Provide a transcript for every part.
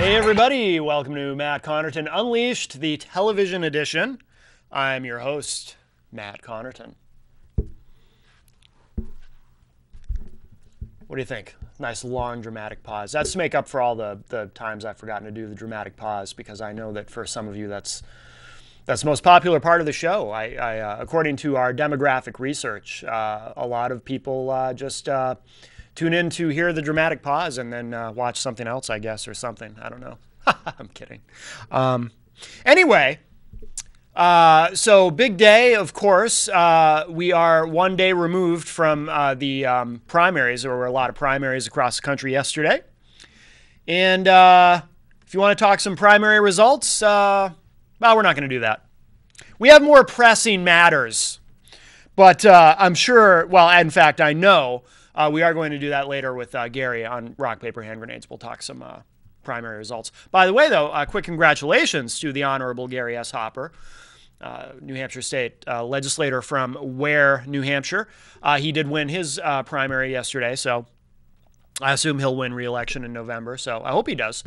Hey everybody, welcome to Matt Connarton Unleashed, the television edition. I'm your host, Matt Connarton. What do you think? Nice long dramatic pause. That's to make up for all the times I've forgotten to do the dramatic pause, because I know that for some of you that's the most popular part of the show. According to our demographic research, a lot of people just tune in to hear the dramatic pause and then watch something else, I guess, or something. I don't know. I'm kidding. Anyway, so big day, of course. We are one day removed from the primaries. There were a lot of primaries across the country yesterday. And if you want to talk some primary results, well, we're not going to do that. We have more pressing matters. But I'm sure, well, in fact, I know we are going to do that later with Gary on Rock, Paper, Hand Grenades. We'll talk some primary results. By the way, though, quick congratulations to the Honorable Gary S. Hopper, New Hampshire State legislator from Ware, New Hampshire. He did win his primary yesterday, so I assume he'll win re-election in November, so I hope he does.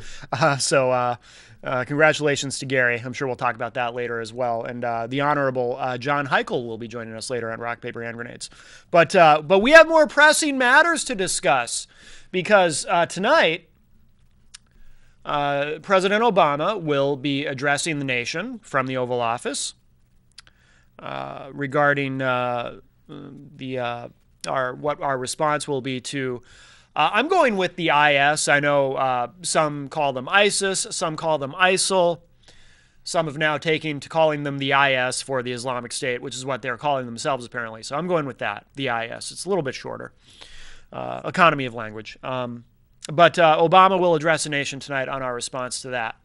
Congratulations to Gary. I'm sure we'll talk about that later as well. And the Honorable John Heichel will be joining us later on Rock, Paper, Hand Grenades. But we have more pressing matters to discuss, because tonight President Obama will be addressing the nation from the Oval Office regarding what our response will be to. I'm going with the IS. I know some call them ISIS, some call them ISIL. Some have now taken to calling them the IS for the Islamic State, which is what they're calling themselves apparently. So I'm going with that, the IS. It's a little bit shorter. Economy of language. But Obama will address the nation tonight on our response to that.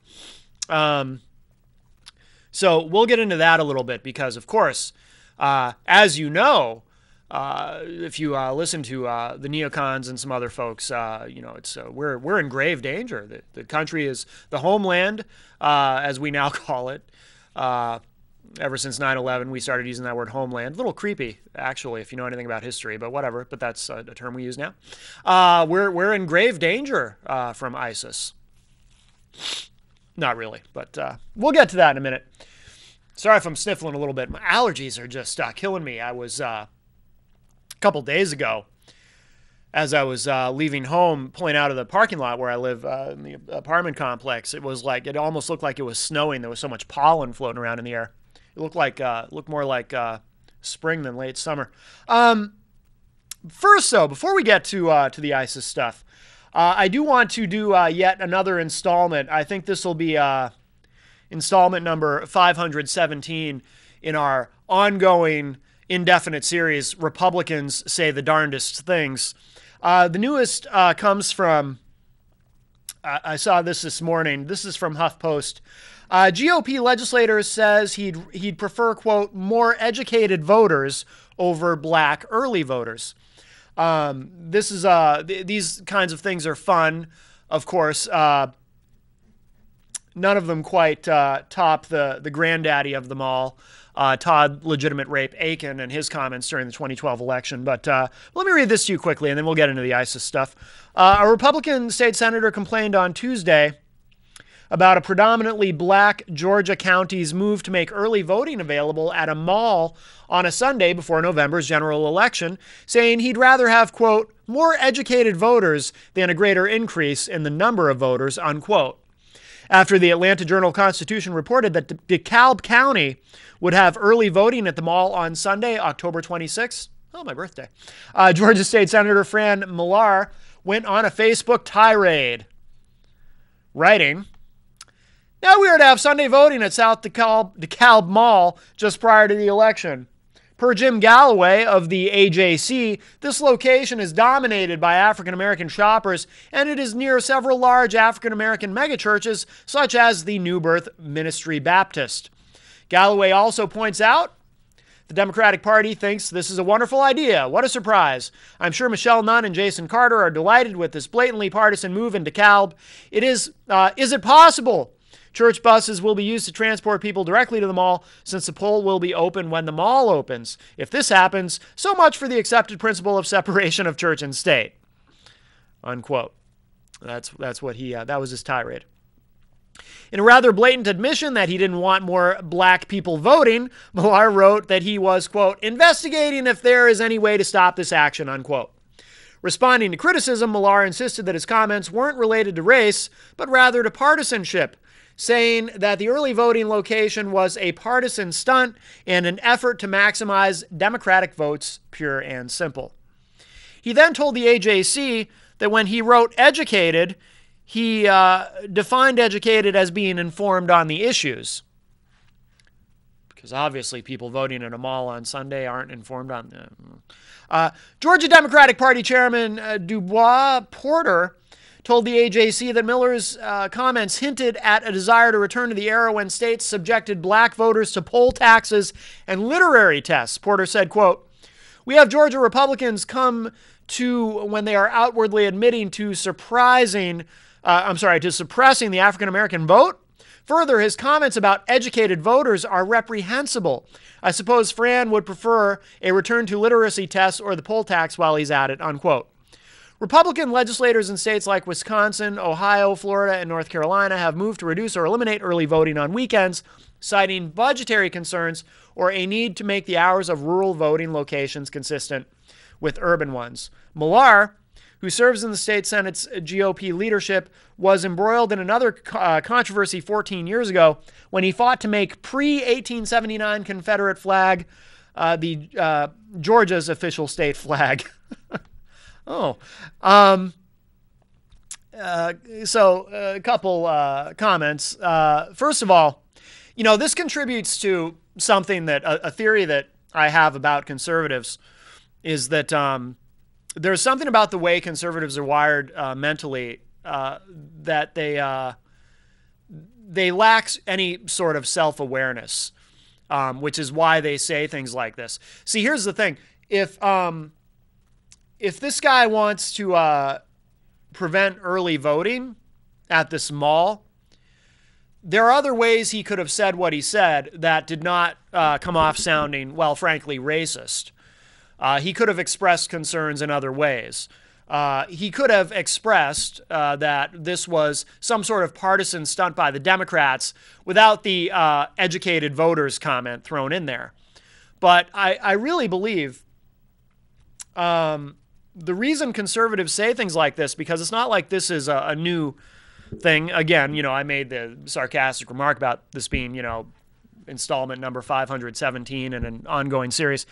So we'll get into that a little bit because, of course, as you know, if you listen to the neocons and some other folks, it's we're in grave danger. The country is the homeland, as we now call it. Ever since 9/11, we started using that word homeland. A little creepy, actually, if you know anything about history, but whatever. But that's a term we use now. We're in grave danger from ISIS. Not really, but we'll get to that in a minute. Sorry if I'm sniffling a little bit. My allergies are just killing me. I was a couple days ago, as I was leaving home, pulling out of the parking lot where I live in the apartment complex. It almost looked like it was snowing. There was so much pollen floating around in the air. It looked more like spring than late summer. First, though, before we get to the ISIS stuff, I do want to do yet another installment. I think this will be installment number 517 in our ongoing indefinite series, Republicans Say the Darndest Things. The newest comes from, I saw this morning. This is from HuffPost. GOP legislator says he'd prefer, quote, more educated voters over black early voters. These kinds of things are fun, of course. None of them quite top the granddaddy of them all, Todd Legitimate Rape Aiken, and his comments during the 2012 election. But let me read this to you quickly, and then we'll get into the ISIS stuff. A Republican state senator complained on Tuesday about a predominantly black Georgia county's move to make early voting available at a mall on a Sunday before November's general election, saying he'd rather have, quote, more educated voters than a greater increase in the number of voters, unquote. After the Atlanta Journal-Constitution reported that DeKalb County would have early voting at the mall on Sunday, October 26th, my birthday, Georgia State Senator Fran Millar went on a Facebook tirade, writing, now we are to have Sunday voting at South DeKalb Mall just prior to the election. Per Jim Galloway of the AJC, this location is dominated by African-American shoppers, and it is near several large African-American megachurches, such as the New Birth Ministry Baptist. Galloway also points out, the Democratic Party thinks this is a wonderful idea. What a surprise. I'm sure Michelle Nunn and Jason Carter are delighted with this blatantly partisan move in DeKalb. Is it possible? Church buses will be used to transport people directly to the mall since the poll will be open when the mall opens. If this happens, so much for the accepted principle of separation of church and state. Unquote. That's what that was his tirade. In a rather blatant admission that he didn't want more black people voting, Millar wrote that he was, quote, investigating if there is any way to stop this action, unquote. Responding to criticism, Millar insisted that his comments weren't related to race, but rather to partisanship, saying that the early voting location was a partisan stunt and an effort to maximize Democratic votes, pure and simple. He then told the AJC that when he wrote educated, he defined educated as being informed on the issues. Because obviously people voting in a mall on Sunday aren't informed on them. Georgia Democratic Party Chairman Dubois Porter told the AJC that Miller's comments hinted at a desire to return to the era when states subjected black voters to poll taxes and literary tests. Porter said, quote, we have Georgia Republicans come to when they are outwardly admitting to suppressing the African-American vote. Further, his comments about educated voters are reprehensible. I suppose Fran would prefer a return to literacy tests or the poll tax while he's at it, unquote. Republican legislators in states like Wisconsin, Ohio, Florida, and North Carolina have moved to reduce or eliminate early voting on weekends, citing budgetary concerns or a need to make the hours of rural voting locations consistent with urban ones. Millar, who serves in the state Senate's GOP leadership, was embroiled in another controversy 14 years ago when he fought to make pre-1879 Confederate flag Georgia's official state flag. So a couple comments. First of all, this contributes to something that a theory that I have about conservatives is that there's something about the way conservatives are wired mentally that they lack any sort of self-awareness, which is why they say things like this. See, here's the thing. If this guy wants to prevent early voting at this mall, there are other ways he could have said what he said that did not come off sounding, well, frankly, racist. He could have expressed concerns in other ways. He could have expressed that this was some sort of partisan stunt by the Democrats without the educated voters comment thrown in there. But I really believe the reason conservatives say things like this, because it's not like this is a new thing. Again, I made the sarcastic remark about this being, installment number 517 in an ongoing series.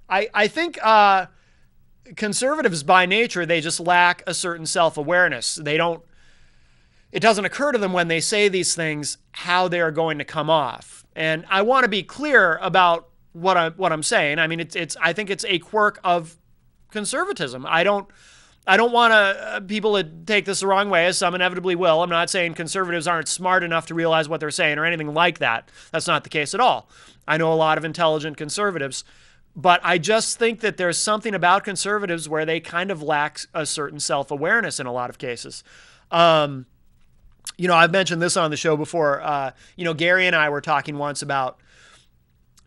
I think conservatives by nature, they just lack a certain self-awareness. It doesn't occur to them when they say these things how they are going to come off. And I want to be clear about what I'm saying. I mean, I think it's a quirk of conservatism. I don't want people to take this the wrong way, as some inevitably will. I'm not saying conservatives aren't smart enough to realize what they're saying or anything like that. That's not the case at all. I know a lot of intelligent conservatives, but I just think that there's something about conservatives where they kind of lack a certain self-awareness in a lot of cases. I've mentioned this on the show before. Gary and I were talking once about,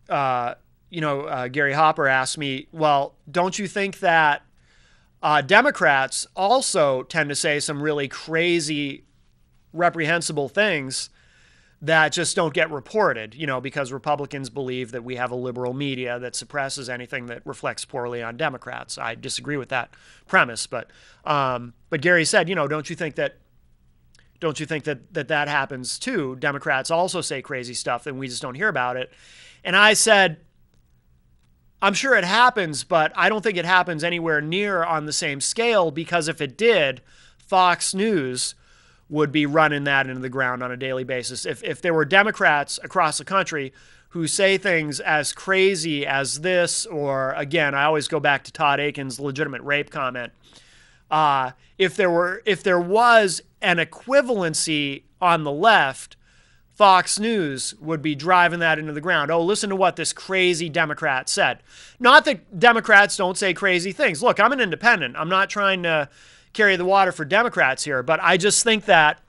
Gary Hopper asked me, well, don't you think that Democrats also tend to say some really crazy, reprehensible things that just don't get reported, because Republicans believe that we have a liberal media that suppresses anything that reflects poorly on Democrats. I disagree with that premise, but Gary said, don't you think that happens too? Democrats also say crazy stuff and we just don't hear about it. And I said, I'm sure it happens, but I don't think it happens anywhere near on the same scale, because if it did, Fox News would be running that into the ground on a daily basis. If there were Democrats across the country who say things as crazy as this, or again, I always go back to Todd Aiken's legitimate rape comment. If there was an equivalency on the left, Fox News would be driving that into the ground. Oh, listen to what this crazy Democrat said. Not that Democrats don't say crazy things. Look, I'm an independent. I'm not trying to carry the water for Democrats here, but I just think that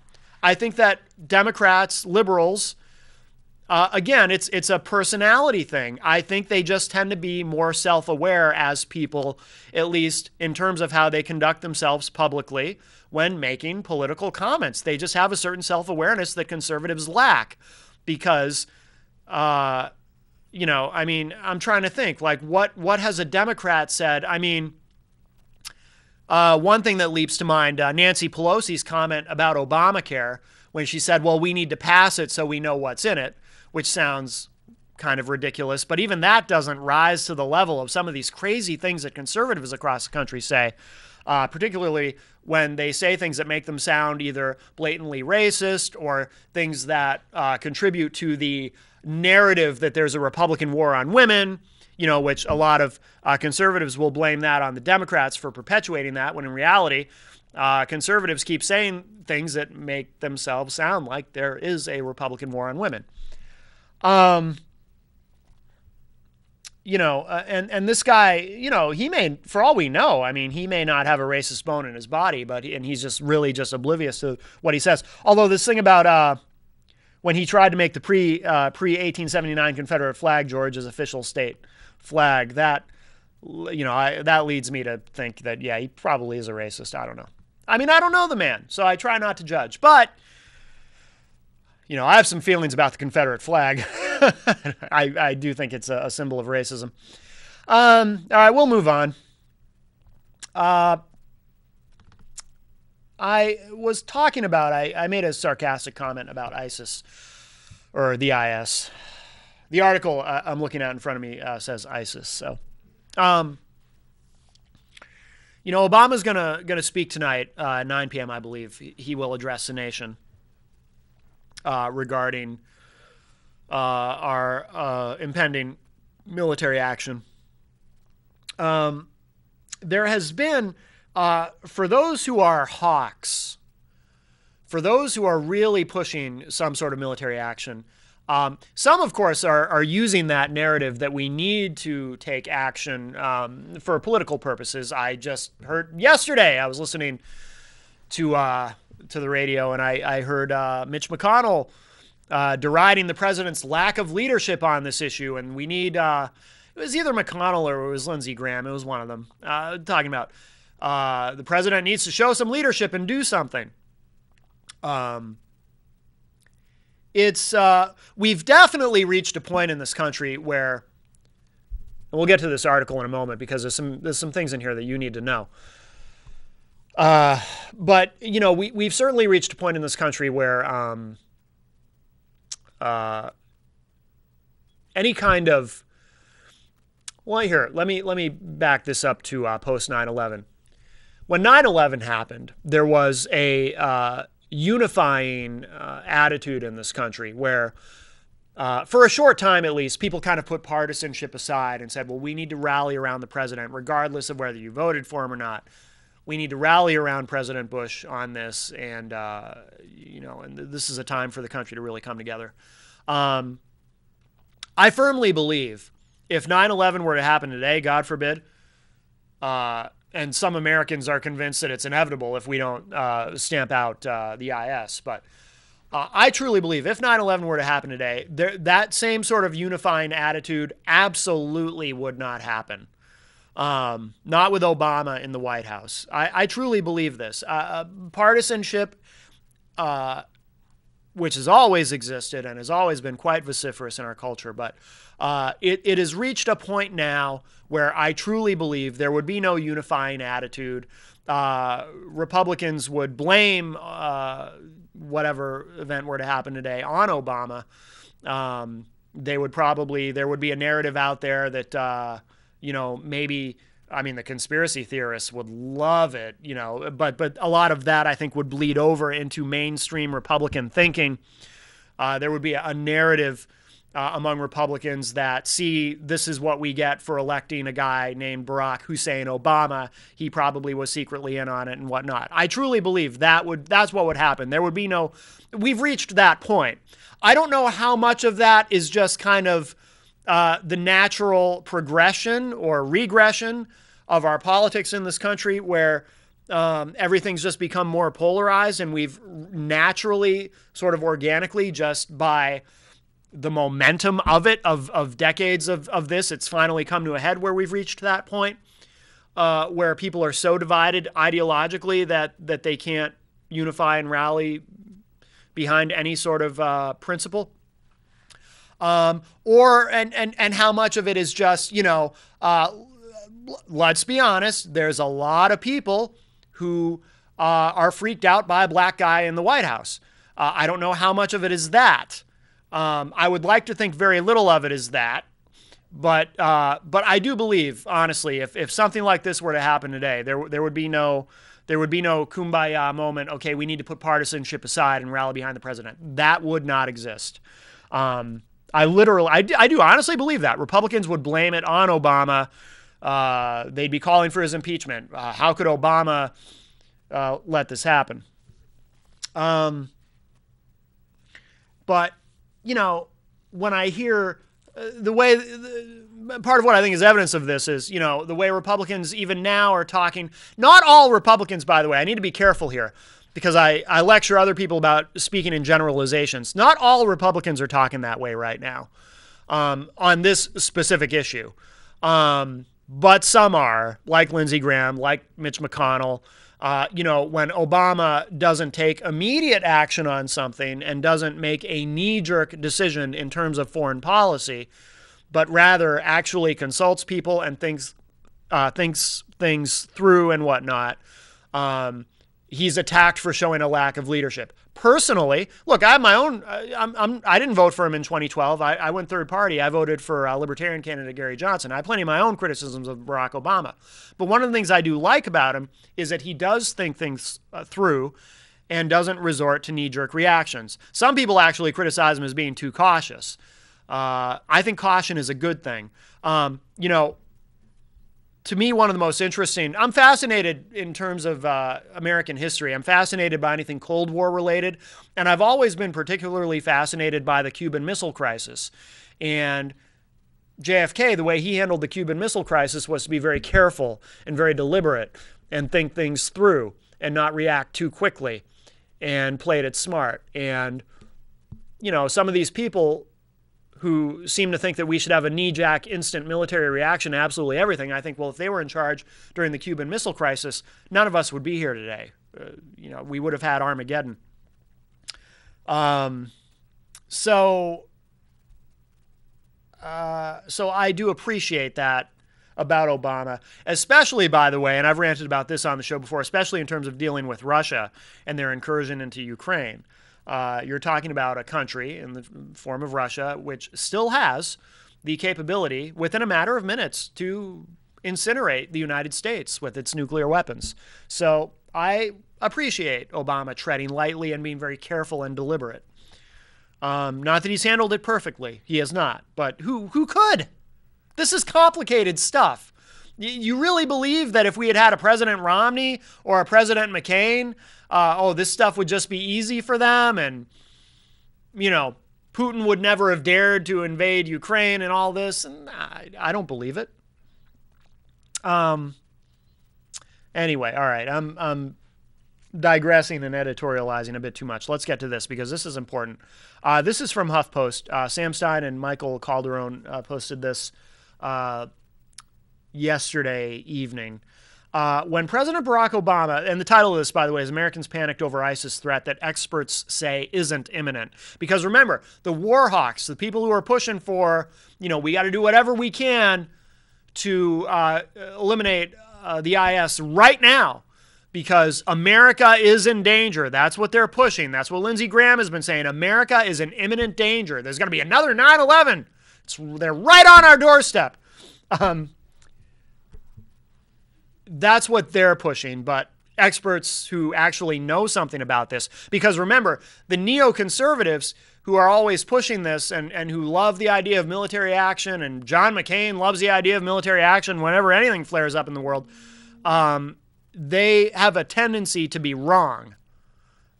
Democrats, liberals, Again, it's a personality thing. I think they just tend to be more self-aware as people, at least in terms of how they conduct themselves publicly when making political comments. They just have a certain self-awareness that conservatives lack because, I mean, I'm trying to think, like, what has a Democrat said? I mean, one thing that leaps to mind, Nancy Pelosi's comment about Obamacare when she said, well, we need to pass it so we know what's in it, which sounds kind of ridiculous. But even that doesn't rise to the level of some of these crazy things that conservatives across the country say, particularly when they say things that make them sound either blatantly racist or things that contribute to the narrative that there's a Republican war on women, which a lot of conservatives will blame that on the Democrats for perpetuating that, when in reality, conservatives keep saying things that make themselves sound like there is a Republican war on women. And this guy, he may, for all we know, I mean, he may not have a racist bone in his body, and he's just really just oblivious to what he says. Although this thing about when he tried to make the pre 1879 Confederate flag Georgia's official state flag, that that leads me to think that he probably is a racist. I don't know. I mean, I don't know the man, so I try not to judge, but I have some feelings about the Confederate flag. I do think it's a symbol of racism. All right, we'll move on. I was talking about, I made a sarcastic comment about ISIS, or the IS. The article I'm looking at in front of me says ISIS. So, Obama's gonna speak tonight at 9 p.m. I believe. He will address the nation regarding our impending military action. There has been, for those who are hawks, for those who are really pushing some sort of military action, some, of course, are using that narrative that we need to take action for political purposes. I just heard yesterday, I was listening to the radio, and I heard Mitch McConnell deriding the president's lack of leadership on this issue, and we need, it was either McConnell or it was Lindsey Graham, it was one of them, talking about the president needs to show some leadership and do something. We've definitely reached a point in this country where, and we'll get to this article in a moment because there's some things in here that you need to know. But we've certainly reached a point in this country where any kind of, well, here, let me back this up to post 9/11. When 9/11 happened, there was a unifying attitude in this country where, for a short time at least, people kind of put partisanship aside and said, well, we need to rally around the president regardless of whether you voted for him or not. We need to rally around President Bush on this, and and this is a time for the country to really come together. I firmly believe if 9/11 were to happen today, God forbid, and some Americans are convinced that it's inevitable if we don't stamp out the IS, but I truly believe if 9/11 were to happen today, that same sort of unifying attitude absolutely would not happen. Not with Obama in the White House. I truly believe this. Partisanship, which has always existed and has always been quite vociferous in our culture, but it has reached a point now where I truly believe there would be no unifying attitude. Republicans would blame whatever event were to happen today on Obama. There would be a narrative out there that, maybe, I mean, the conspiracy theorists would love it, but a lot of that I think would bleed over into mainstream Republican thinking. There would be a narrative among Republicans that, see, this is what we get for electing a guy named Barack Hussein Obama. He probably was secretly in on it and whatnot. I truly believe that's what would happen. There would be we've reached that point. I don't know how much of that is just kind of the natural progression or regression of our politics in this country, where everything's just become more polarized, and we've naturally, sort of organically, just by the momentum of it, of decades of this, it's finally come to a head where we've reached that point where people are so divided ideologically that they can't unify and rally behind any sort of principle. And how much of it is just, let's be honest, there's a lot of people who are freaked out by a black guy in the White House. I don't know how much of it is that. I would like to think very little of it is that. But I do believe, honestly, if something like this were to happen today, there would be no kumbaya moment. Okay, we need to put partisanship aside and rally behind the president. That would not exist. I do honestly believe that Republicans would blame it on Obama. They'd be calling for his impeachment. How could Obama let this happen? But when I hear the way, part of what I think is evidence of this is, the way Republicans even now are talking. Not all Republicans, by the way. I need to be careful here because I lecture other people about speaking in generalizations. Not all Republicans are talking that way right now on this specific issue. But some are, like Lindsey Graham, like Mitch McConnell. When Obama doesn't take immediate action on something and doesn't make a knee-jerk decision in terms of foreign policy, but rather actually consults people and thinks things through and whatnot, he's attacked for showing a lack of leadership. Personally, look, I have my own. I didn't vote for him in 2012. I went third party. I voted for Libertarian candidate Gary Johnson. I have plenty of my own criticisms of Barack Obama. But one of the things I do like about him is that he does think things through and doesn't resort to knee-jerk reactions. Some people actually criticize him as being too cautious. I think caution is a good thing. To me, one of the most interesting, I'm fascinated in terms of American history. I'm fascinated by anything Cold War related, and I've always been particularly fascinated by the Cuban Missile Crisis. And JFK, the way he handled the Cuban Missile Crisis was to be very careful and very deliberate and think things through and not react too quickly and played it smart. And, some of these people who seem to think that we should have a knee-jerk instant military reaction to absolutely everything. I think, well, if they were in charge during the Cuban Missile Crisis, none of us would be here today. We would have had Armageddon. So I do appreciate that about Obama, especially, by the way, and I've ranted about this on the show before, especially in terms of dealing with Russia and their incursion into Ukraine. You're talking about a country in the form of Russia, which still has the capability within a matter of minutes to incinerate the United States with its nuclear weapons. So I appreciate Obama treading lightly and being very careful and deliberate. Not that he's handled it perfectly. He has not. But who could? This is complicated stuff. You really believe that if we had had a President Romney or a President McCain, this stuff would just be easy for them and, Putin would never have dared to invade Ukraine and all this? And I don't believe it. Anyway, all right, I'm digressing and editorializing a bit too much. Let's get to this because this is important. This is from HuffPost. Sam Stein and Michael Calderon posted this yesterday evening. When President Barack Obama, and the title of this, by the way, is Americans Panicked Over ISIS Threat That Experts Say Isn't Imminent. Because remember, the war hawks, the people who are pushing for, we got to do whatever we can to eliminate the IS right now because America is in danger. That's what they're pushing. That's what Lindsey Graham has been saying. America is in imminent danger. There's going to be another 9/11. They're right on our doorstep. That's what they're pushing, but experts who actually know something about this, because remember, the neoconservatives who are always pushing this and who love the idea of military action, and John McCain loves the idea of military action whenever anything flares up in the world, they have a tendency to be wrong.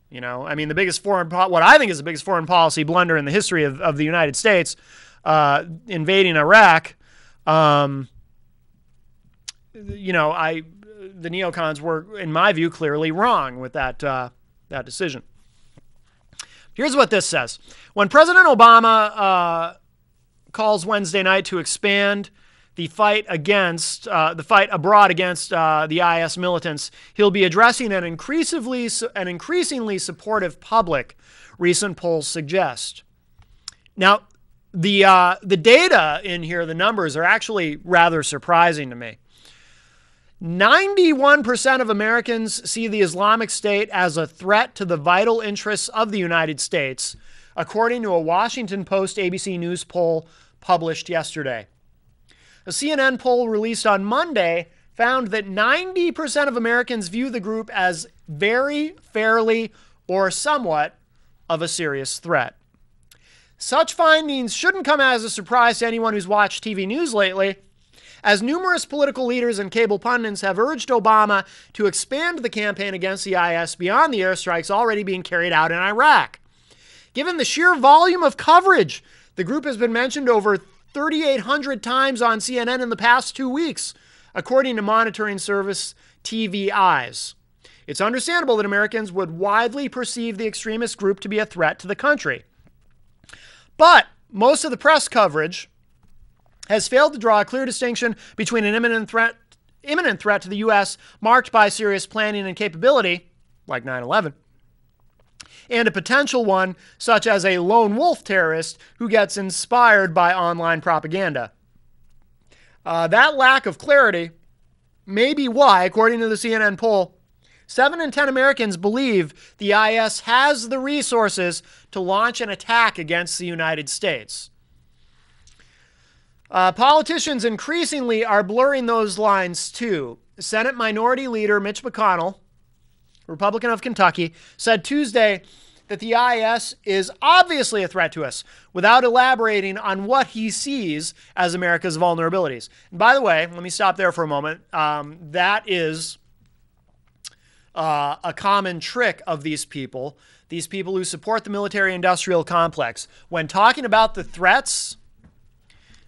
The biggest what I think is the biggest foreign policy blunder in the history of the United States, invading Iraq, the neocons were, in my view, clearly wrong with that decision. Here's what this says. When President Obama calls Wednesday night to expand the fight abroad against the IS militants, he'll be addressing an increasingly supportive public, recent polls suggest. Now, the data in here, the numbers, are actually rather surprising to me. 91% of Americans see the Islamic State as a threat to the vital interests of the United States, according to a Washington Post ABC News poll published yesterday. A CNN poll released on Monday found that 90% of Americans view the group as very, fairly, or somewhat of a serious threat. Such findings shouldn't come as a surprise to anyone who's watched TV news lately, as numerous political leaders and cable pundits have urged Obama to expand the campaign against the IS beyond the airstrikes already being carried out in Iraq. Given the sheer volume of coverage, the group has been mentioned over 3,800 times on CNN in the past 2 weeks, according to monitoring service TV Eyes. It's understandable that Americans would widely perceive the extremist group to be a threat to the country. But most of the press coverage has failed to draw a clear distinction between an imminent threat to the U.S. marked by serious planning and capability, like 9/11, and a potential one such as a lone wolf terrorist who gets inspired by online propaganda. That lack of clarity may be why, according to the CNN poll, 7 in 10 Americans believe the IS has the resources to launch an attack against the United States. Politicians increasingly are blurring those lines too. Senate Minority Leader Mitch McConnell, Republican of Kentucky, said Tuesday that the IS is obviously a threat to us, without elaborating on what he sees as America's vulnerabilities. And by the way, let me stop there for a moment. That is a common trick of these people who support the military-industrial complex. When talking about the threats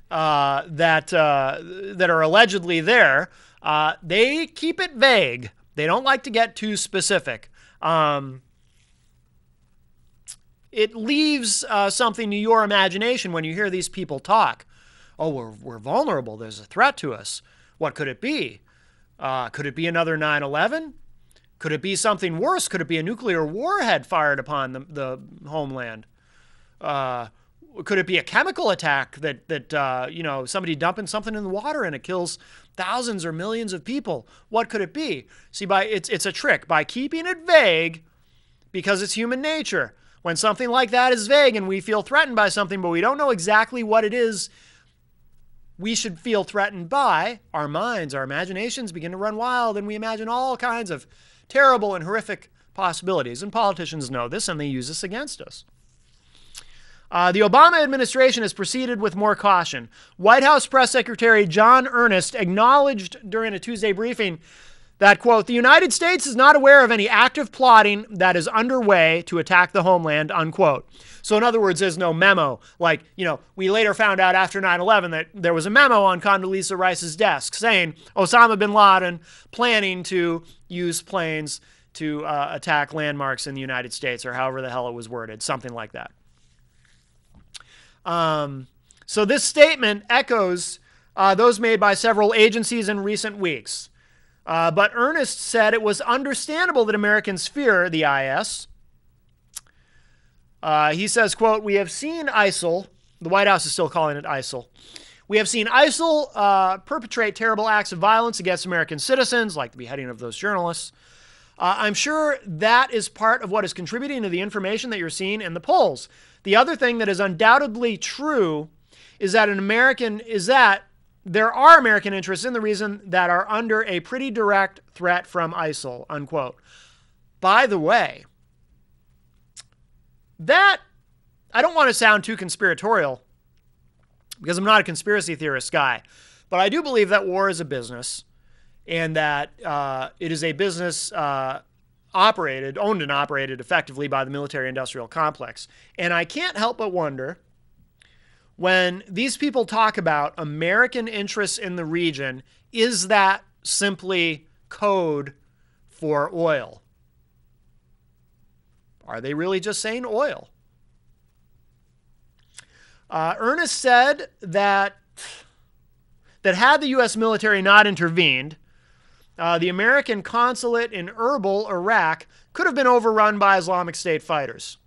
that are allegedly there, they keep it vague. They don't like to get too specific. It leaves something to your imagination when you hear these people talk. Oh, we're vulnerable. There's a threat to us. What could it be? Could it be another 9/11? Could it be something worse? Could it be a nuclear warhead fired upon the homeland? Could it be a chemical attack that somebody dumping something in the water and it kills thousands or millions of people? What could it be? See, it's a trick. By keeping it vague, because it's human nature. When something like that is vague and we feel threatened by something, but we don't know exactly what it is we should feel threatened by, our minds, our imaginations begin to run wild, and we imagine all kinds of terrible and horrific possibilities. And politicians know this, and they use this against us. The Obama administration has proceeded with more caution. White House Press Secretary John Earnest acknowledged during a Tuesday briefing that, quote, the United States is not aware of any active plotting that is underway to attack the homeland, unquote. So in other words, there's no memo. Like, we later found out after 9/11 that there was a memo on Condoleezza Rice's desk saying Osama bin Laden planning to use planes to attack landmarks in the United States, or however the hell it was worded, something like that. So this statement echoes those made by several agencies in recent weeks. But Ernest said it was understandable that Americans fear the IS. He says, quote, we have seen ISIL, the White House is still calling it ISIL, we have seen ISIL perpetrate terrible acts of violence against American citizens, like the beheading of those journalists. I'm sure that is part of what is contributing to the information that you're seeing in the polls. The other thing that is undoubtedly true is that there are American interests in the region that are under a pretty direct threat from ISIL, unquote. By the way, that, I don't want to sound too conspiratorial because I'm not a conspiracy theorist guy, but I do believe that war is a business, and that it is a business owned and operated effectively by the military-industrial complex. And I can't help but wonder, when these people talk about American interests in the region, is that simply code for oil? Are they really just saying oil? Ernest said that had the U.S. military not intervened, the American consulate in Erbil, Iraq, could have been overrun by Islamic State fighters.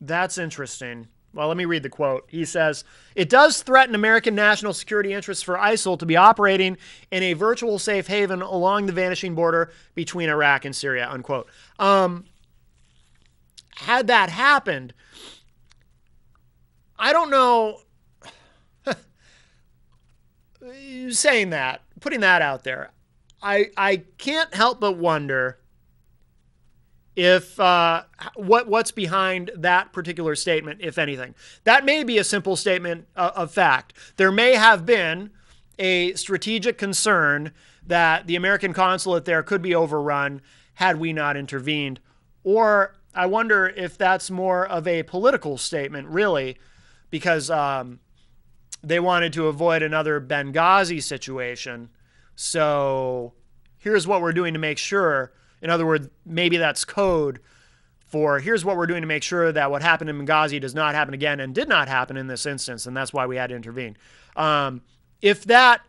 That's interesting. Well, let me read the quote. He says, "It does threaten American national security interests for ISIL to be operating in a virtual safe haven along the vanishing border between Iraq and Syria," unquote. Had that happened, I don't know, saying that, putting that out there, I can't help but wonder if what's behind that particular statement, if anything. That may be a simple statement of fact. There may have been a strategic concern that the American consulate there could be overrun had we not intervened. Or I wonder if that's more of a political statement, really, because they wanted to avoid another Benghazi situation. So here's what we're doing to make sure. In other words, maybe that's code for here's what we're doing to make sure that what happened in Benghazi does not happen again and did not happen in this instance, and that's why we had to intervene. If that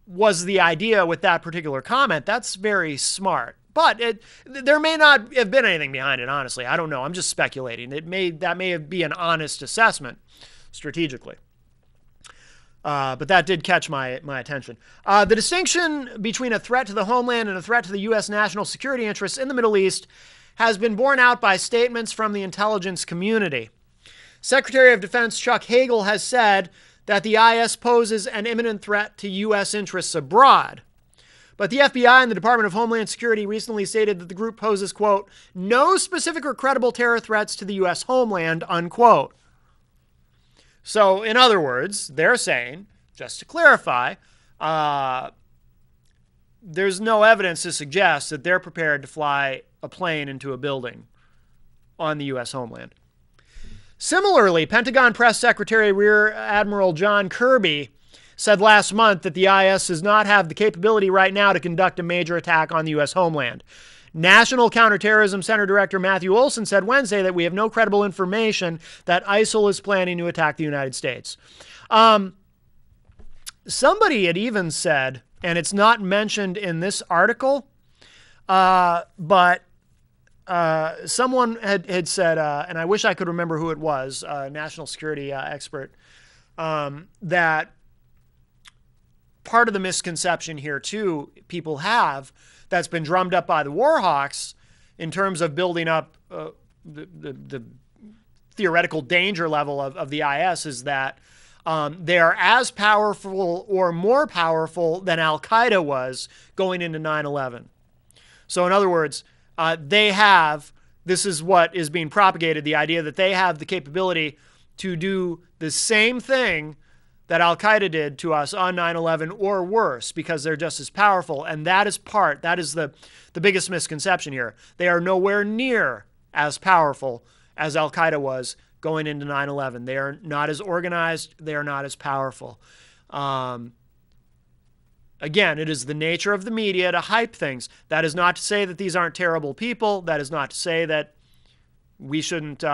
was the idea with that particular comment, that's very smart. But there may not have been anything behind it, honestly. I don't know. I'm just speculating. That may be an honest assessment strategically. But that did catch my attention. The distinction between a threat to the homeland and a threat to the U.S. national security interests in the Middle East has been borne out by statements from the intelligence community. Secretary of Defense Chuck Hagel has said that the IS poses an imminent threat to U.S. interests abroad. But the FBI and the Department of Homeland Security recently stated that the group poses, quote, "no specific or credible terror threats to the U.S. homeland," unquote. So, in other words, they're saying, just to clarify, there's no evidence to suggest that they're prepared to fly a plane into a building on the U.S. homeland. Similarly, Pentagon Press Secretary Rear Admiral John Kirby said last month that the IS does not have the capability right now to conduct a major attack on the U.S. homeland. National Counterterrorism Center Director Matthew Olson said Wednesday that we have no credible information that ISIL is planning to attack the United States. Somebody had even said, and it's not mentioned in this article, but someone had said, and I wish I could remember who it was, a national security expert, that part of the misconception here, too, people have, that's been drummed up by the war hawks in terms of building up the theoretical danger level of the IS is that they are as powerful or more powerful than Al-Qaeda was going into 9/11. So in other words, this is what is being propagated, the idea that they have the capability to do the same thing that Al-Qaeda did to us on 9/11 or worse because they're just as powerful. And that is the biggest misconception here. They are nowhere near as powerful as Al-Qaeda was going into 9/11. They are not as organized. They are not as powerful. Again, it is the nature of the media to hype things. That is not to say that these aren't terrible people. That is not to say that we shouldn't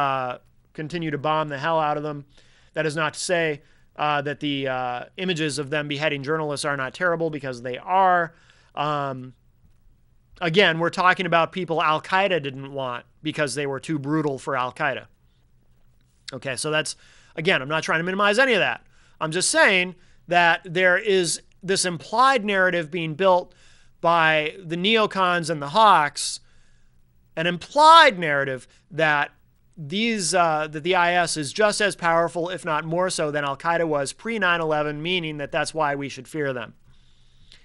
continue to bomb the hell out of them. That is not to say that the images of them beheading journalists are not terrible, because they are. Again, we're talking about people Al-Qaeda didn't want because they were too brutal for Al-Qaeda. Okay, so that's, again, I'm not trying to minimize any of that. I'm just saying that there is this implied narrative being built by the neocons and the hawks, an implied narrative that that the IS is just as powerful, if not more so, than Al-Qaeda was pre-9/11, meaning that that's why we should fear them,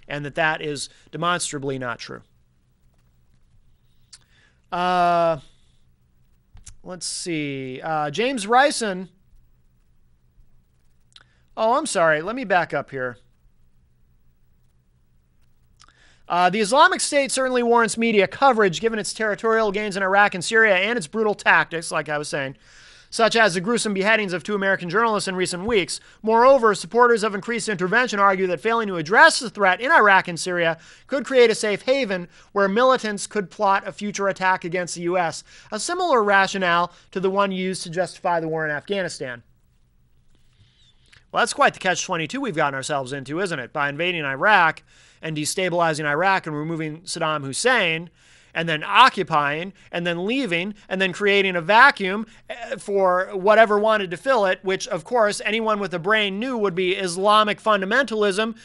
and that is demonstrably not true. Let's see. James Rison. Oh, I'm sorry. Let me back up here. The Islamic State certainly warrants media coverage given its territorial gains in Iraq and Syria and its brutal tactics, like I was saying. such as the gruesome beheadings of 2 American journalists in recent weeks. Moreover, supporters of increased intervention argue that failing to address the threat in Iraq and Syria could create a safe haven where militants could plot a future attack against the U.S., a similar rationale to the one used to justify the war in Afghanistan. Well, that's quite the catch-22 we've gotten ourselves into, isn't it? By invading Iraq and destabilizing Iraq and removing Saddam Hussein, and then occupying, and then leaving, and then creating a vacuum for whatever wanted to fill it, which, of course, anyone with a brain knew would be Islamic fundamentalism.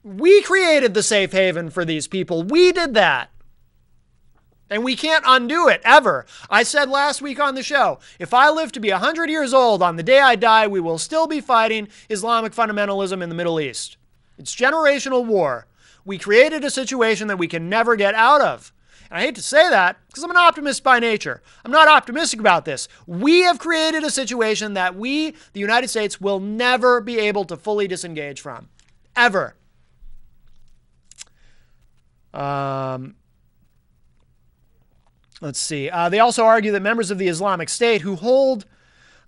We created the safe haven for these people. We did that. And we can't undo it, ever. I said last week on the show, if I live to be 100 years old on the day I die, we will still be fighting Islamic fundamentalism in the Middle East. It's generational war. We created a situation that we can never get out of. And I hate to say that because I'm an optimist by nature. I'm not optimistic about this. We have created a situation that we, the United States, will never be able to fully disengage from. Ever. Let's see. They also argue that members of the Islamic State who hold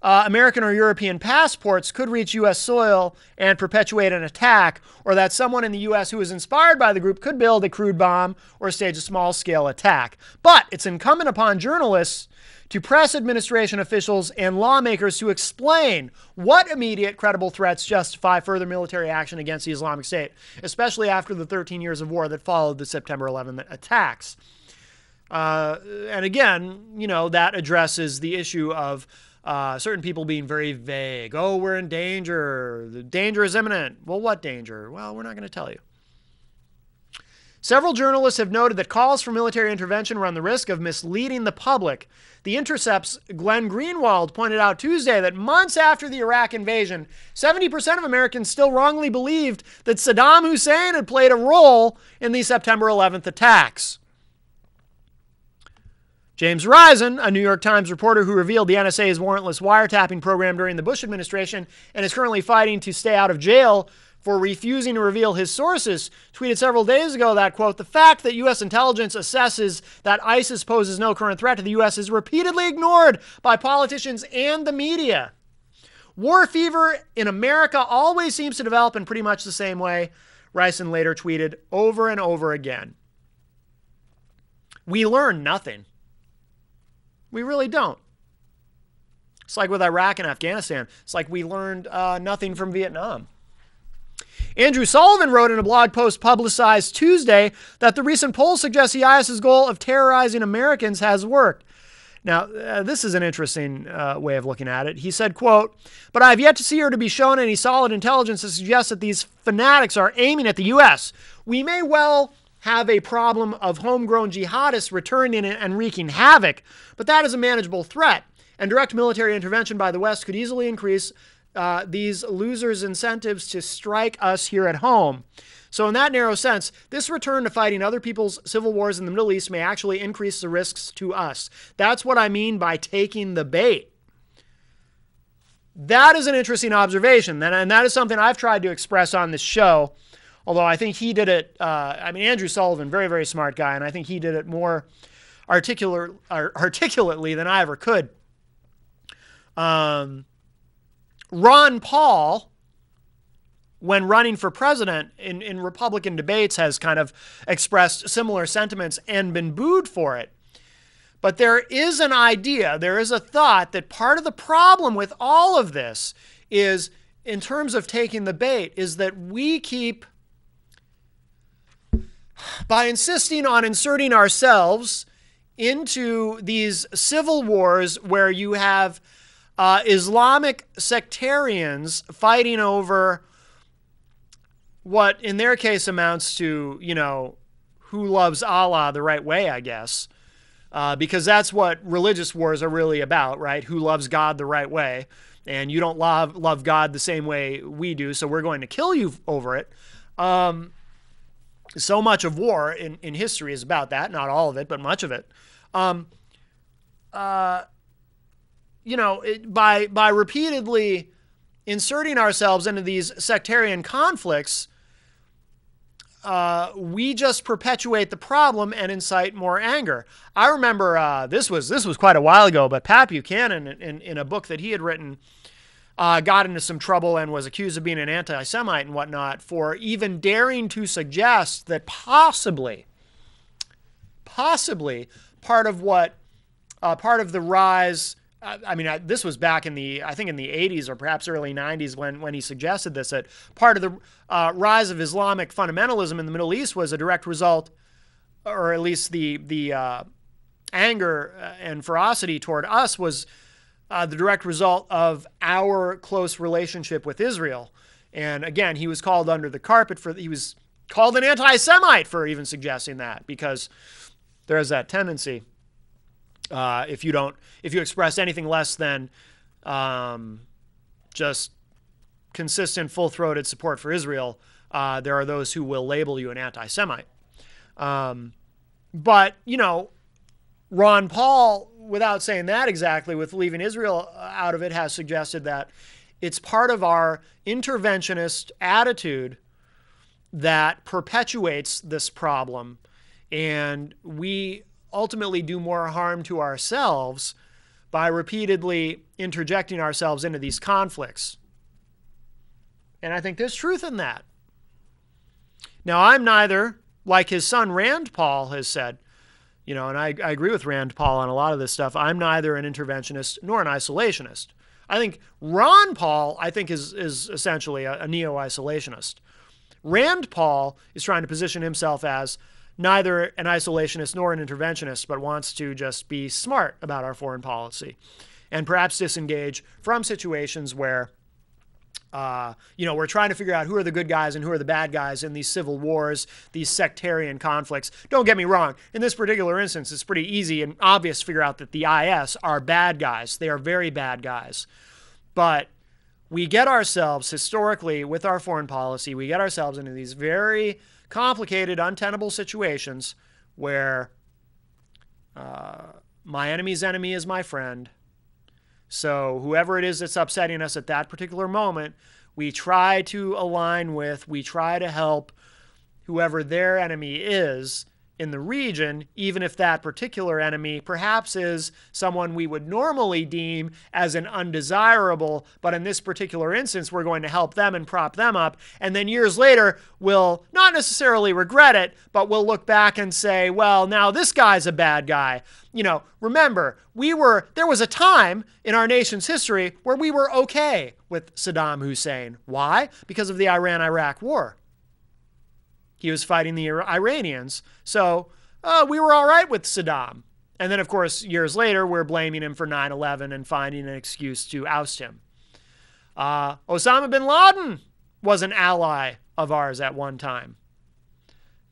American or European passports could reach U.S. soil and perpetuate an attack, or that someone in the U.S. who is inspired by the group could build a crude bomb or stage a small-scale attack. But it's incumbent upon journalists to press administration officials and lawmakers to explain what immediate credible threats justify further military action against the Islamic State, especially after the 13 years of war that followed the September 11th attacks. And again, you know, that addresses the issue of certain people being very vague. Oh, we're in danger. The danger is imminent. Well, what danger? Well, we're not going to tell you. Several journalists have noted that calls for military intervention run the risk of misleading the public. The Intercept's Glenn Greenwald pointed out Tuesday that months after the Iraq invasion, 70% of Americans still wrongly believed that Saddam Hussein had played a role in the September 11th attacks. James Risen, a New York Times reporter who revealed the NSA's warrantless wiretapping program during the Bush administration and is currently fighting to stay out of jail for refusing to reveal his sources, tweeted several days ago that, quote, the fact that U.S. intelligence assesses that ISIS poses no current threat to the U.S. is repeatedly ignored by politicians and the media. War fever in America always seems to develop in pretty much the same way, Risen later tweeted over and over again. We learn nothing. We really don't. It's like with Iraq and Afghanistan. It's like we learned nothing from Vietnam. Andrew Sullivan wrote in a blog post publicized Tuesday that the recent poll suggests the IS's goal of terrorizing Americans has worked. Now, this is an interesting way of looking at it. He said, quote, but I have yet to see or to be shown any solid intelligence to suggest that these fanatics are aiming at the U.S. We may well have a problem of homegrown jihadists returning and wreaking havoc, but that is a manageable threat. And direct military intervention by the West could easily increase these losers' incentives to strike us here at home. So in that narrow sense, this return to fighting other people's civil wars in the Middle East may actually increase the risks to us. That's what I mean by taking the bait. That is an interesting observation, and that is something I've tried to express on this show. Although I think he did it, Andrew Sullivan, very, very smart guy, and I think he did it more articulately than I ever could. Ron Paul, when running for president in Republican debates, has kind of expressed similar sentiments and been booed for it. But there is an idea, there is a thought that part of the problem with all of this is, in terms of taking the bait, is that we keep, by insisting on inserting ourselves into these civil wars where you have Islamic sectarians fighting over what in their case amounts to, you know, who loves Allah the right way, I guess, because that's what religious wars are really about, right? Who loves God the right way, and you don't love God the same way we do, so we're going to kill you over it. So much of war in history is about that. Not all of it, but much of it. You know, by repeatedly inserting ourselves into these sectarian conflicts, we just perpetuate the problem and incite more anger. I remember this was quite a while ago, but Pat Buchanan, in a book that he had written, got into some trouble and was accused of being an anti-Semite and whatnot for even daring to suggest that possibly part of the rise. I mean, this was back in I think in the 80s or perhaps early 90s when he suggested this, that part of the rise of Islamic fundamentalism in the Middle East was a direct result, or at least the anger and ferocity toward us was the direct result of our close relationship with Israel. And again, he was called under the carpet he was called an anti-Semite for even suggesting that, because there's that tendency. If you express anything less than just consistent, full-throated support for Israel, there are those who will label you an anti-Semite. But, Ron Paul, without saying that exactly, with leaving Israel out of it, has suggested that it's part of our interventionist attitude that perpetuates this problem, and we ultimately do more harm to ourselves by repeatedly interjecting ourselves into these conflicts. And I think there's truth in that. Now, I'm neither, like his son Rand Paul has said, and I agree with Rand Paul on a lot of this stuff, I'm neither an interventionist nor an isolationist. I think Ron Paul, is essentially a neo-isolationist. Rand Paul is trying to position himself as neither an isolationist nor an interventionist, but wants to just be smart about our foreign policy and perhaps disengage from situations where, we're trying to figure out who are the good guys and who are the bad guys in these civil wars, these sectarian conflicts. Don't get me wrong. In this particular instance, it's pretty easy and obvious to figure out that the IS are bad guys. They are very bad guys. But we get ourselves, historically, with our foreign policy, we get ourselves into these very complicated, untenable situations where my enemy's enemy is my friend. So whoever it is that's upsetting us at that particular moment, we try to align with, we try to help whoever their enemy is in the region, even if that particular enemy perhaps is someone we would normally deem as an undesirable, but in this particular instance, we're going to help them and prop them up. And then years later, we'll not necessarily regret it, but we'll look back and say, well, now this guy's a bad guy. Remember, there was a time in our nation's history where we were okay with Saddam Hussein. Why? Because of the Iran-Iraq war. He was fighting the Iranians. So we were all right with Saddam. And then, of course, years later, we're blaming him for 9/11 and finding an excuse to oust him. Osama bin Laden was an ally of ours at one time.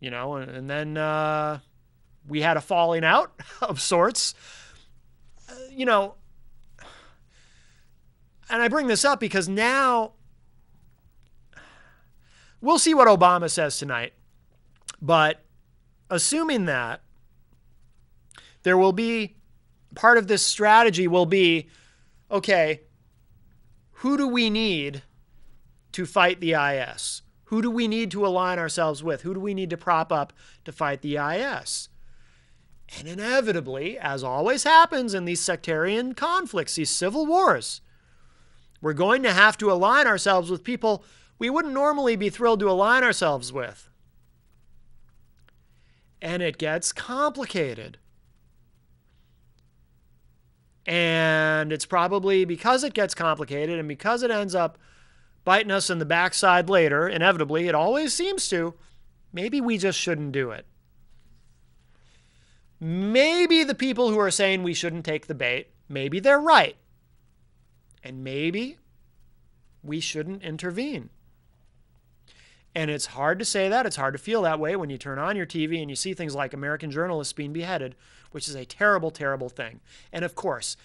And then we had a falling out of sorts. And I bring this up because now we'll see what Obama says tonight. But assuming that, there will be, part of this strategy will be, okay, who do we need to fight the IS? Who do we need to align ourselves with? Who do we need to prop up to fight the IS? And inevitably, as always happens in these sectarian conflicts, these civil wars, we're going to have to align ourselves with people we wouldn't normally be thrilled to align ourselves with. And it gets complicated. And it's probably because it gets complicated and because it ends up biting us in the backside later, inevitably, it always seems to, maybe we just shouldn't do it. Maybe the people who are saying we shouldn't take the bait, maybe they're right. And maybe we shouldn't intervene. And it's hard to say that. It's hard to feel that way when you turn on your TV and you see things like American journalists being beheaded, which is a terrible, terrible thing. And of course,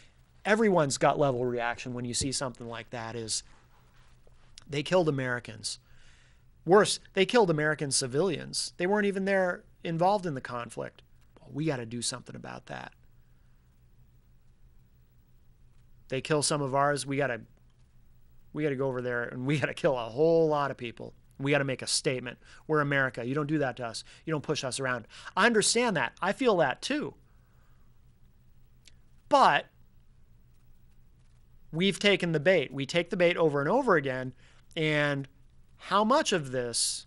everyone's gut level reaction when you see something like that is they killed Americans. Worse, they killed American civilians. They weren't even there involved in the conflict. Well, we got to do something about that. They kill some of ours, we got to go over there and we got to kill a whole lot of people. We got to make a statement. We're America. You don't do that to us. You don't push us around. I understand that. I feel that too. But we've taken the bait. We take the bait over and over again. And how much of this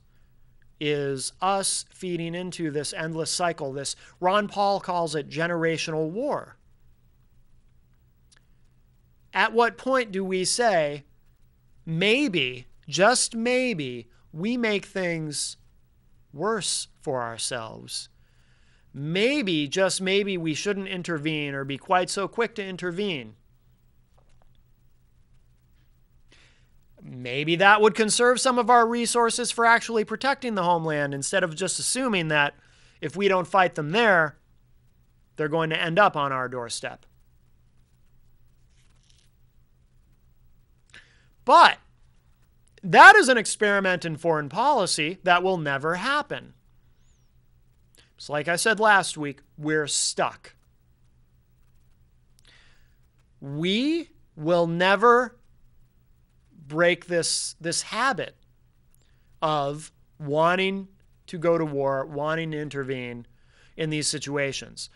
is us feeding into this endless cycle? This, Ron Paul calls it generational war. At what point do we say, maybe, just maybe, we make things worse for ourselves? Maybe, just maybe, we shouldn't intervene or be quite so quick to intervene. Maybe that would conserve some of our resources for actually protecting the homeland, instead of just assuming that if we don't fight them there, they're going to end up on our doorstep. But that is an experiment in foreign policy that will never happen. It's like I said last week, we're stuck. We will never break this habit of wanting to go to war, wanting to intervene in these situations.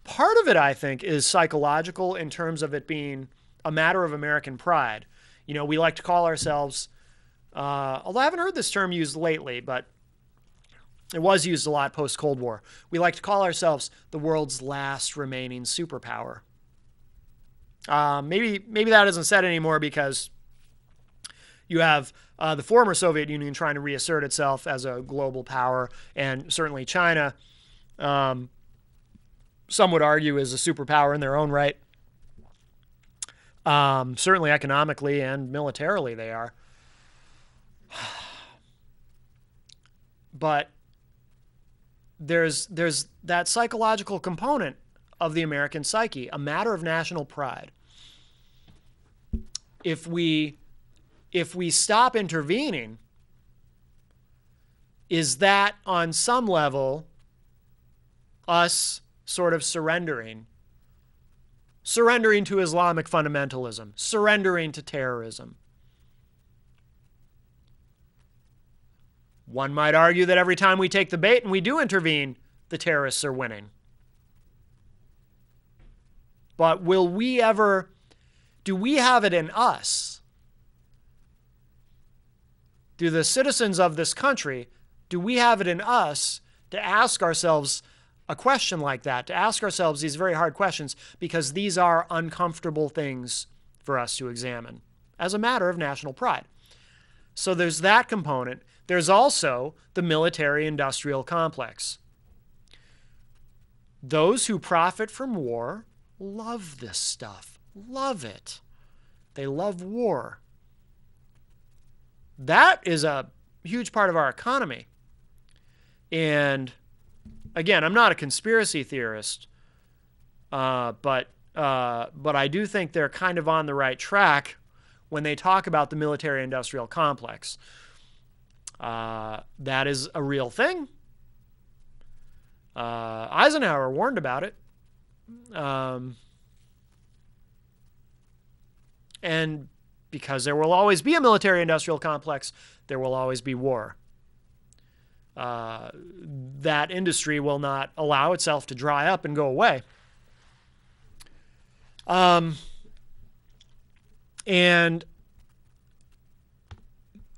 Part of it, I think, is psychological in terms of it being a matter of American pride. You know, we like to call ourselves, although I haven't heard this term used lately, but it was used a lot post-Cold War. We like to call ourselves the world's last remaining superpower. Maybe that isn't said anymore because you have the former Soviet Union trying to reassert itself as a global power, and certainly China, some would argue, is a superpower in their own right. Certainly economically and militarily they are. But there's that psychological component of the American psyche, a matter of national pride. If we stop intervening, is that on some level us sort of surrendering to Islamic fundamentalism, surrendering to terrorism? One might argue that every time we take the bait and we do intervene, the terrorists are winning. But do we have it in us? Do the citizens of this country, do we have it in us to ask ourselves a question like that, to ask ourselves these very hard questions, because these are uncomfortable things for us to examine as a matter of national pride? So there's that component. There's also the military-industrial complex. Those who profit from war love this stuff, love it. They love war. That is a huge part of our economy. And again, I'm not a conspiracy theorist, but I do think they're kind of on the right track when they talk about the military-industrial complex. That is a real thing. Eisenhower warned about it. And because there will always be a military-industrial complex, there will always be war. That industry will not allow itself to dry up and go away. And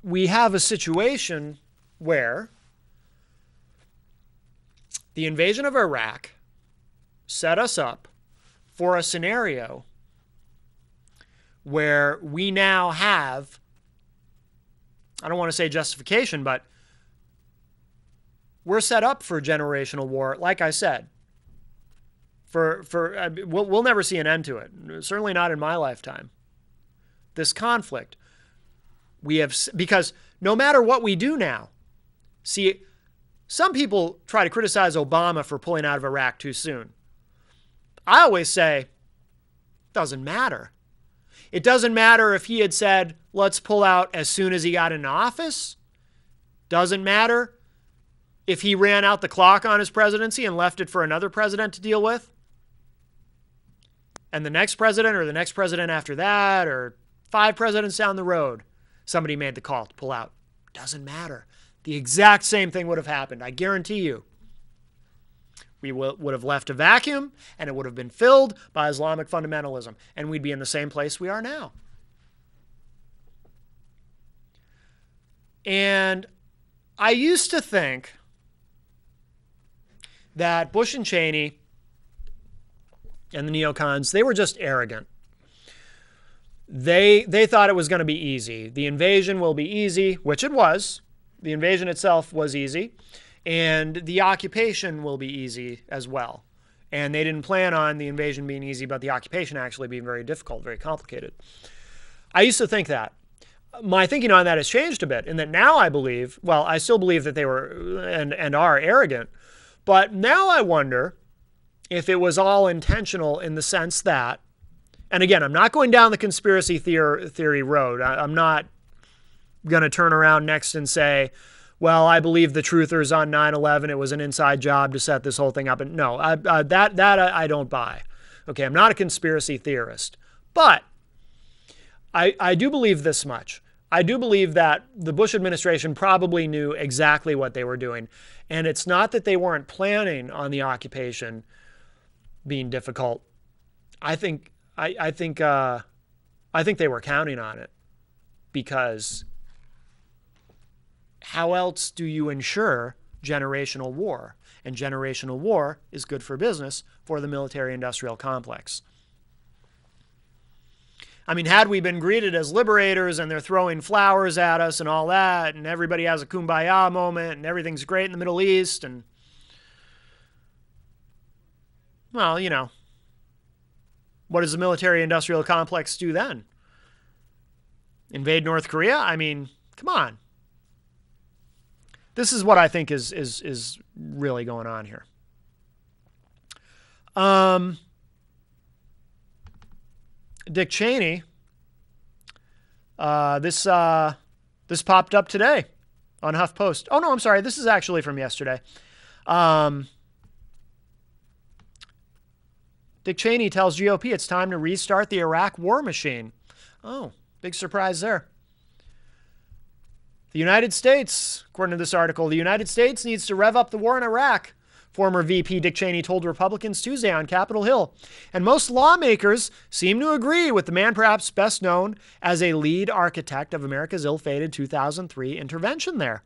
we have a situation where the invasion of Iraq set us up for a scenario where we now have, I don't want to say justification, but we're set up for generational war, like I said. We'll never see an end to it, certainly not in my lifetime. This conflict, because no matter what we do now, see, some people try to criticize Obama for pulling out of Iraq too soon. I always say, doesn't matter. It doesn't matter if he had said, let's pull out as soon as he got in office. Doesn't matter if he ran out the clock on his presidency and left it for another president to deal with. And the next president or the next president after that or 5 presidents down the road, somebody made the call to pull out. Doesn't matter. The exact same thing would have happened. I guarantee you. We would have left a vacuum, and it would have been filled by Islamic fundamentalism, and we'd be in the same place we are now. And I used to think that Bush and Cheney and the neocons, they were just arrogant. They thought it was going to be easy. The invasion will be easy, which it was. The invasion itself was easy. And the occupation will be easy as well. And they didn't plan on the invasion being easy, but the occupation actually being very difficult, very complicated. I used to think that. My thinking on that has changed a bit, in that now I believe, well, I still believe that they were and are arrogant, but now I wonder if it was all intentional in the sense that, and again, I'm not going down the conspiracy theory road. I'm not going to turn around next and say, well, I believe the truthers on 9/11, it was an inside job to set this whole thing up. And no, that I don't buy. Okay, I'm not a conspiracy theorist. But I do believe this much. I do believe that the Bush administration probably knew exactly what they were doing. And it's not that they weren't planning on the occupation being difficult. I think they were counting on it, because how else do you ensure generational war? And generational war is good for business for the military-industrial complex. I mean, had we been greeted as liberators and they're throwing flowers at us and all that, and everybody has a kumbaya moment and everything's great in the Middle East, and, well, you know, what does the military-industrial complex do then? Invade North Korea? I mean, come on. This is what I think is really going on here. Dick Cheney, this popped up today on HuffPost. Oh, no, I'm sorry. This is actually from yesterday. Dick Cheney tells GOP it's time to restart the Iraq war machine. Oh, big surprise there. The United States, according to this article, the United States needs to rev up the war in Iraq, former VP Dick Cheney told Republicans Tuesday on Capitol Hill. And most lawmakers seem to agree with the man perhaps best known as a lead architect of America's ill-fated 2003 intervention there.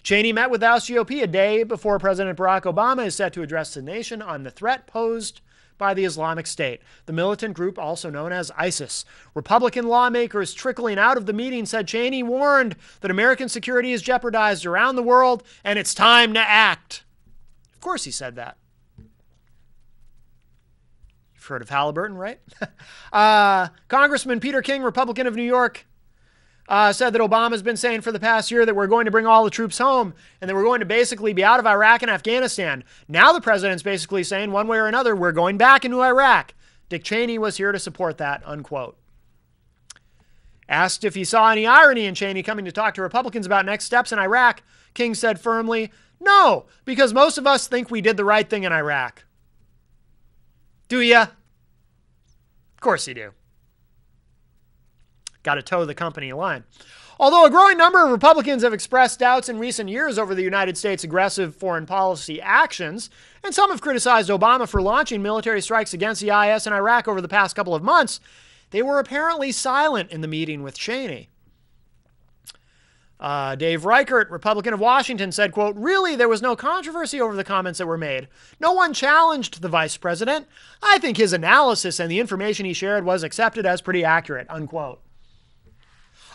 Cheney met with House GOP a day before President Barack Obama is set to address the nation on the threat posed by the Islamic State, the militant group also known as ISIS. Republican lawmakers trickling out of the meeting said Cheney warned that American security is jeopardized around the world and it's time to act. Of course he said that. You've heard of Halliburton, right? Congressman Peter King, Republican of New York, said that Obama's been saying for the past year that we're going to bring all the troops home and that we're going to basically be out of Iraq and Afghanistan. Now the president's basically saying one way or another, we're going back into Iraq. Dick Cheney was here to support that, unquote. Asked if he saw any irony in Cheney coming to talk to Republicans about next steps in Iraq, King said firmly, no, because most of us think we did the right thing in Iraq. Do ya? Of course you do. Got to toe the company line. Although a growing number of Republicans have expressed doubts in recent years over the United States' aggressive foreign policy actions, and some have criticized Obama for launching military strikes against the IS in Iraq over the past couple of months, they were apparently silent in the meeting with Cheney. Dave Reichert, Republican of Washington, said, quote, really, there was no controversy over the comments that were made. No one challenged the vice president. I think his analysis and the information he shared was accepted as pretty accurate, unquote.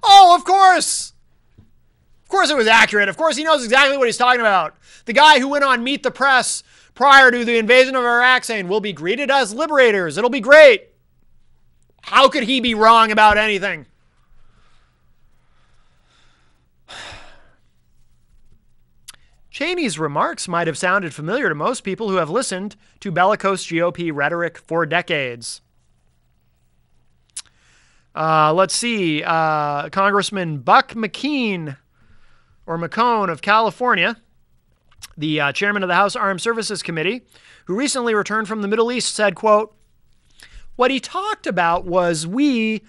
Oh, of course. Of course it was accurate. Of course he knows exactly what he's talking about. The guy who went on Meet the Press prior to the invasion of Iraq saying, we'll be greeted as liberators. It'll be great. How could he be wrong about anything? Cheney's remarks might have sounded familiar to most people who have listened to bellicose GOP rhetoric for decades. Let's see. Congressman Buck McCone of California, the chairman of the House Armed Services Committee, who recently returned from the Middle East, said, quote, what he talked about was we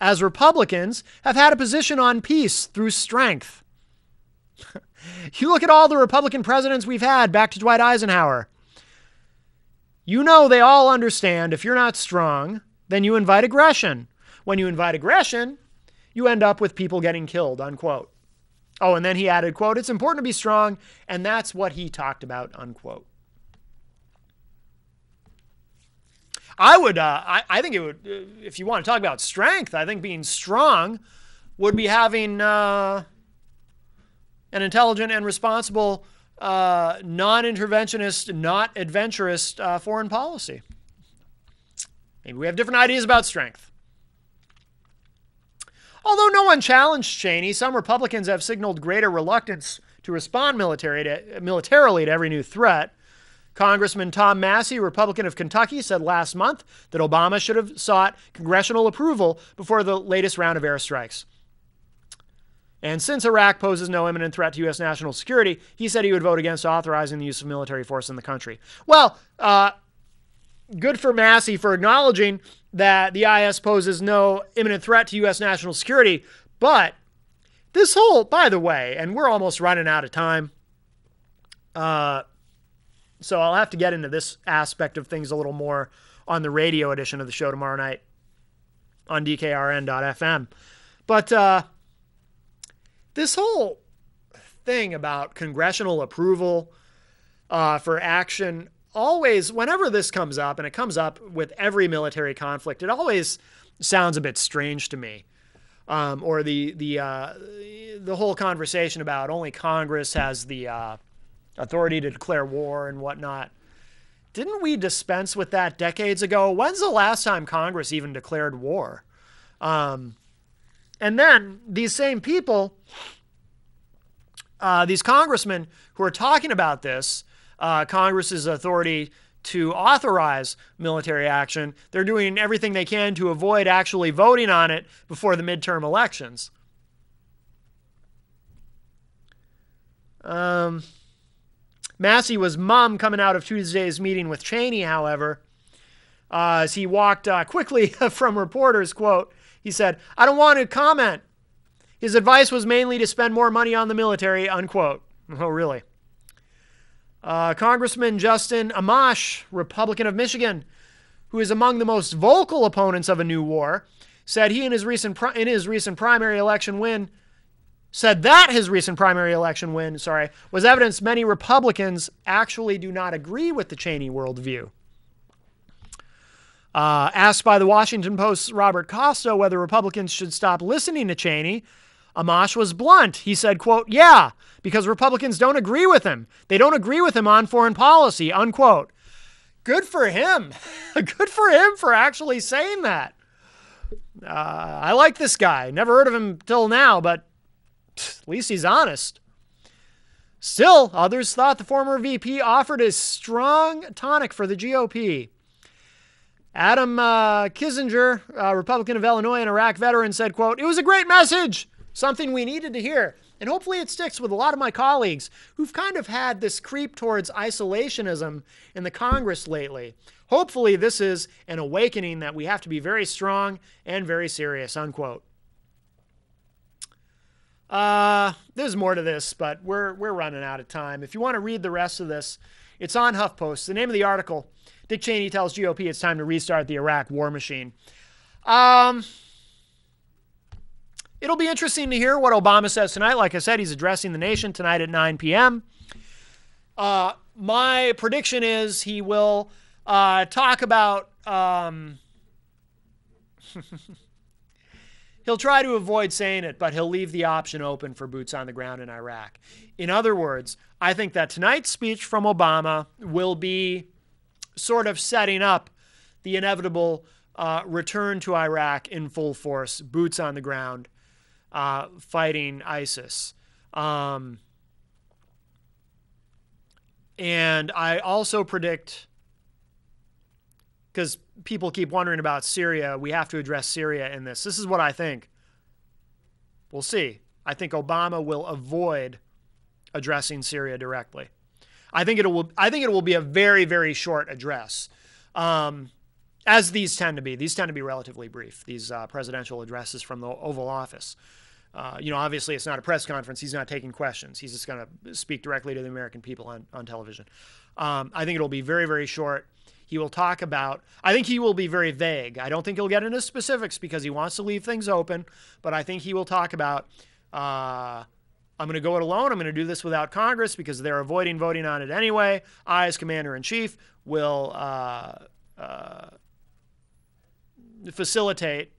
as Republicans, have had a position on peace through strength. You look at all the Republican presidents we've had, back to Dwight Eisenhower. You know they all understand if you're not strong, then you invite aggression. When you invite aggression, you end up with people getting killed, unquote. Oh, and then he added, quote, it's important to be strong, and that's what he talked about, unquote. I think it would, if you want to talk about strength, I think being strong would be having an intelligent and responsible, non-interventionist, not adventurous foreign policy. Maybe we have different ideas about strength. Although no one challenged Cheney, some Republicans have signaled greater reluctance to respond militarily to every new threat. Congressman Tom Massey, Republican of Kentucky, said last month that Obama should have sought congressional approval before the latest round of airstrikes. And since Iraq poses no imminent threat to U.S. national security, he said he would vote against authorizing the use of military force in the country. Well, good for Massey for acknowledging that the IS poses no imminent threat to U.S. national security. But this whole, by the way, and we're almost running out of time, so I'll have to get into this aspect of things a little more on the radio edition of the show tomorrow night on dkrn.fm. But this whole thing about congressional approval for action, always, whenever this comes up, and it comes up with every military conflict, it always sounds a bit strange to me. Or the whole conversation about only Congress has the authority to declare war and whatnot. Didn't we dispense with that decades ago? When's the last time Congress even declared war? And then these same people, these congressmen who are talking about this, Congress's authority to authorize military action, they're doing everything they can to avoid actually voting on it before the midterm elections. Massey was mum coming out of Tuesday's meeting with Cheney, however. As he walked quickly from reporters, quote, he said, I don't want to comment. His advice was mainly to spend more money on the military, unquote. Oh, really? Congressman Justin Amash, Republican of Michigan, who is among the most vocal opponents of a new war, said his recent primary election win was evidence many Republicans actually do not agree with the Cheney worldview. Asked by the Washington Post's Robert Costa whether Republicans should stop listening to Cheney, Amash was blunt. He said, quote, yeah, because Republicans don't agree with him. They don't agree with him on foreign policy, unquote. Good for him. Good for him for actually saying that. I like this guy. Never heard of him till now, but at least he's honest. Still, others thought the former VP offered a strong tonic for the GOP. Adam Kinzinger, Republican of Illinois and Iraq veteran, said, quote, it was a great message, something we needed to hear. And hopefully it sticks with a lot of my colleagues who've kind of had this creep towards isolationism in the Congress lately. Hopefully this is an awakening that we have to be very strong and very serious, unquote. There's more to this, but we're running out of time. If you want to read the rest of this, it's on HuffPost. The name of the article, Dick Cheney tells GOP it's time to restart the Iraq war machine. It'll be interesting to hear what Obama says tonight. Like I said, he's addressing the nation tonight at 9 p.m. My prediction is he will talk about... He'll try to avoid saying it, but he'll leave the option open for boots on the ground in Iraq. In other words, I think that tonight's speech from Obama will be sort of setting up the inevitable return to Iraq in full force, boots on the ground, fighting ISIS. And I also predict, because people keep wondering about Syria, we have to address Syria in this. This is what I think. We'll see. I think Obama will avoid addressing Syria directly. I think it will be a very, very short address. as these tend to be. These tend to be relatively brief, these presidential addresses from the Oval Office. Obviously it's not a press conference. He's not taking questions. He's just going to speak directly to the American people on television. I think it'll be very, very short. He will talk about, I think he will be very vague. I don't think he'll get into specifics because he wants to leave things open, but I think he will talk about, I'm going to go it alone. I'm going to do this without Congress because they're avoiding voting on it anyway. I, as commander-in-chief, will facilitate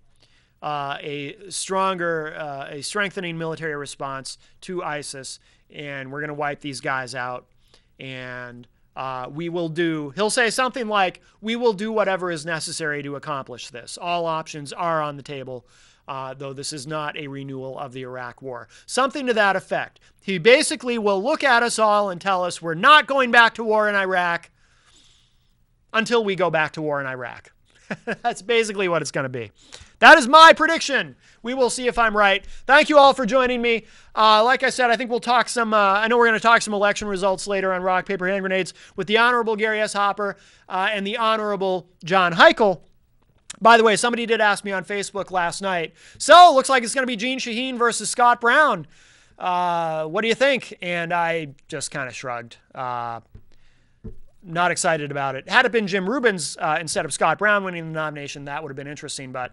a strengthening military response to ISIS, and we're going to wipe these guys out. And we will do, he'll say something like, we will do whatever is necessary to accomplish this. All options are on the table, though this is not a renewal of the Iraq War. Something to that effect. He basically will look at us all and tell us we're not going back to war in Iraq until we go back to war in Iraq. That's basically what it's going to be. That is my prediction. We will see if I'm right. Thank you all for joining me. Like I said, I think we'll talk some, I know we're going to talk some election results later on Rock, Paper, Hand Grenades with the Honorable Gary S. Hopper and the Honorable John Heichel. By the way, somebody did ask me on Facebook last night, so looks like it's going to be Jeanne Shaheen versus Scott Brown. What do you think? And I just kind of shrugged. Not excited about it. Had it been Jim Rubin's instead of Scott Brown winning the nomination, that would have been interesting. But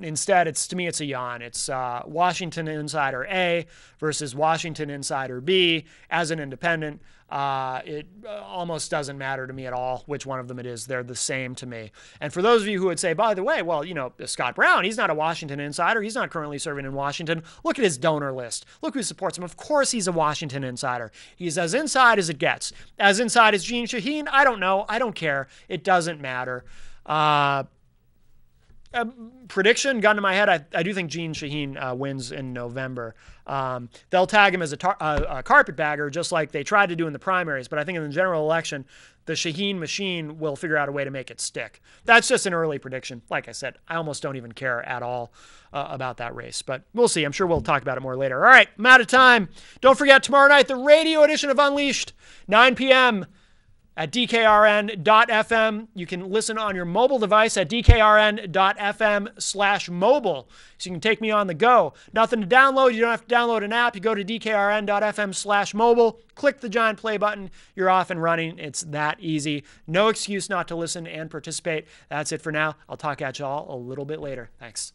instead, to me, it's a yawn. It's Washington Insider A versus Washington Insider B as an independent. It almost doesn't matter to me at all which one of them it is. They're the same to me. And for those of you who would say, by the way, well, Scott Brown, he's not a Washington insider. He's not currently serving in Washington. Look at his donor list. Look who supports him. Of course he's a Washington insider. He's as inside as it gets. As inside as Jeanne Shaheen? I don't know. I don't care. It doesn't matter. Prediction, gun to my head, I do think Jeanne Shaheen wins in November. They'll tag him as a carpetbagger, just like they tried to do in the primaries. But I think in the general election, the Shaheen machine will figure out a way to make it stick. That's just an early prediction. Like I said, I almost don't even care at all about that race. But we'll see. I'm sure we'll talk about it more later. All right, I'm out of time. Don't forget, tomorrow night, the radio edition of Unleashed, 9 p.m., at dkrn.fm. You can listen on your mobile device at dkrn.fm/mobile. So you can take me on the go. Nothing to download. You don't have to download an app. You go to dkrn.fm/mobile, click the giant play button. You're off and running. It's that easy. No excuse not to listen and participate. That's it for now. I'll talk at you all a little bit later. Thanks.